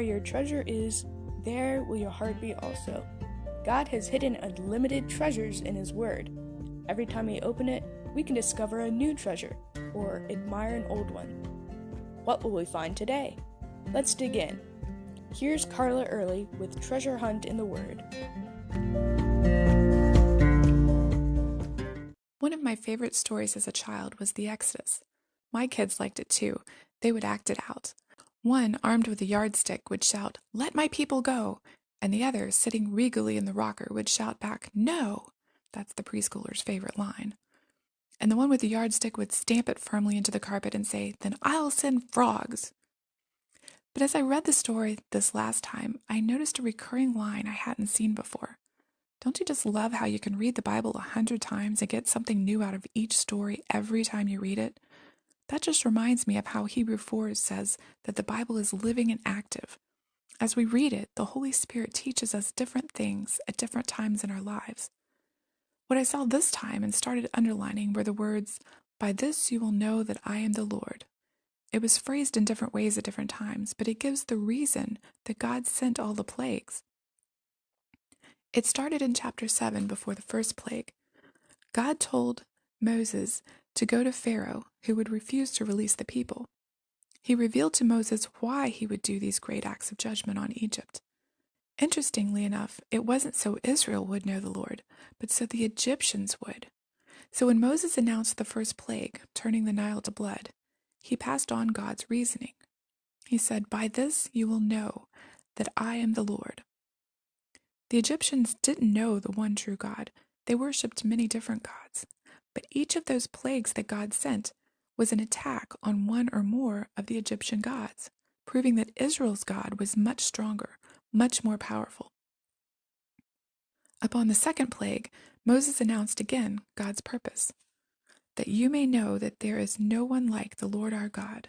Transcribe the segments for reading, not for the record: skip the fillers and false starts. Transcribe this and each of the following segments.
where your treasure is, there will your heart be also. God has hidden unlimited treasures in His Word. Every time we open it, we can discover a new treasure, or admire an old one. What will we find today? Let's dig in. Here's Carla Early with Treasure Hunt in the Word. One of my favorite stories as a child was the Exodus. My kids liked it too. They would act it out. One, armed with a yardstick, would shout, "Let my people go!" And the other, sitting regally in the rocker, would shout back, "No!" That's the preschooler's favorite line. And the one with the yardstick would stamp it firmly into the carpet and say, "Then I'll send frogs." But as I read the story this last time, I noticed a recurring line I hadn't seen before. Don't you just love how you can read the Bible 100 times and get something new out of each story every time you read it? That just reminds me of how Hebrews 4 says that the Bible is living and active. As we read it, the Holy Spirit teaches us different things at different times in our lives. What I saw this time and started underlining were the words, "By this you will know that I am the Lord." It was phrased in different ways at different times, but it gives the reason that God sent all the plagues. It started in chapter 7 before the first plague. God told Moses to go to Pharaoh, who would refuse to release the people. He revealed to Moses why he would do these great acts of judgment on Egypt. Interestingly enough, it wasn't so Israel would know the Lord, but so the Egyptians would. So when Moses announced the first plague, turning the Nile to blood, he passed on God's reasoning. He said, "By this you will know that I am the Lord." The Egyptians didn't know the one true God. They worshipped many different gods. But each of those plagues that God sent was an attack on one or more of the Egyptian gods, proving that Israel's God was much stronger, much more powerful. Upon the second plague, Moses announced again God's purpose, that you may know that there is no one like the Lord our God.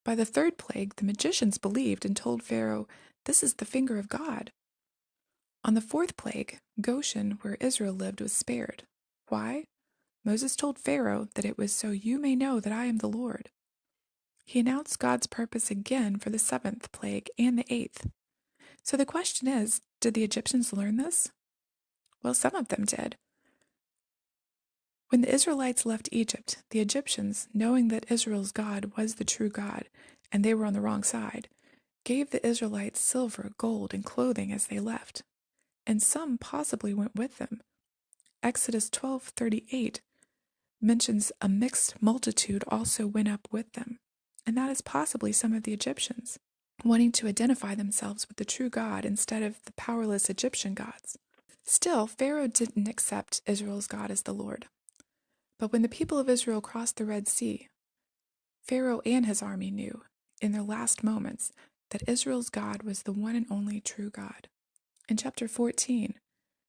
By the third plague, the magicians believed and told Pharaoh, "This is the finger of God." On the fourth plague, Goshen, where Israel lived, was spared. Why? Moses told Pharaoh that it was so you may know that I am the Lord. He announced God's purpose again for the seventh plague and the eighth. So the question is, did the Egyptians learn this? Well, some of them did. When the Israelites left Egypt, the Egyptians, knowing that Israel's God was the true God, and they were on the wrong side, gave the Israelites silver, gold, and clothing as they left. And some possibly went with them. Exodus 12:38 mentions a mixed multitude also went up with them, and that is possibly some of the Egyptians, wanting to identify themselves with the true God instead of the powerless Egyptian gods. Still, Pharaoh didn't accept Israel's God as the Lord. But when the people of Israel crossed the Red Sea, Pharaoh and his army knew, in their last moments, that Israel's God was the one and only true God. In chapter 14,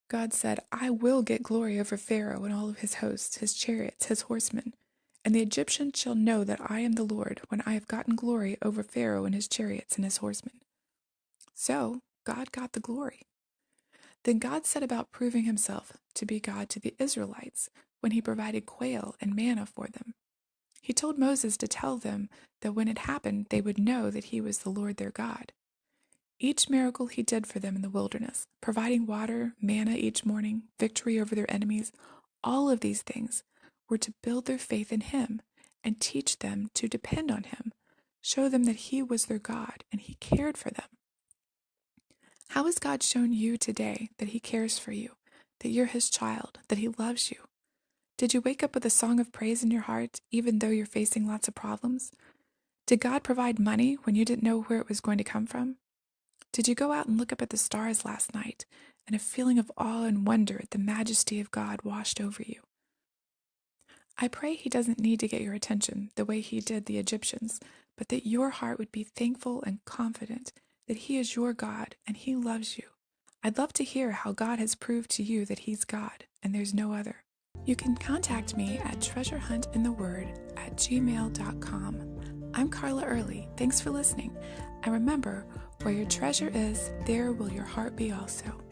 God said, "I will get glory over Pharaoh and all of his hosts, his chariots, his horsemen, and the Egyptians shall know that I am the Lord when I have gotten glory over Pharaoh and his chariots and his horsemen." So, God got the glory. Then God set about proving himself to be God to the Israelites when he provided quail and manna for them. He told Moses to tell them that when it happened, they would know that he was the Lord their God. Each miracle he did for them in the wilderness, providing water, manna each morning, victory over their enemies, all of these things were to build their faith in him and teach them to depend on him, show them that he was their God and he cared for them. How has God shown you today that he cares for you, that you're his child, that he loves you? Did you wake up with a song of praise in your heart, even though you're facing lots of problems? Did God provide money when you didn't know where it was going to come from? Did you go out and look up at the stars last night, and a feeling of awe and wonder at the majesty of God washed over you? I pray he doesn't need to get your attention the way he did the Egyptians, but that your heart would be thankful and confident that he is your God and he loves you. I'd love to hear how God has proved to you that he's God and there's no other. You can contact me at treasurehuntintheword@gmail.com. I'm Carla Early. Thanks for listening. And remember, where your treasure is, there will your heart be also.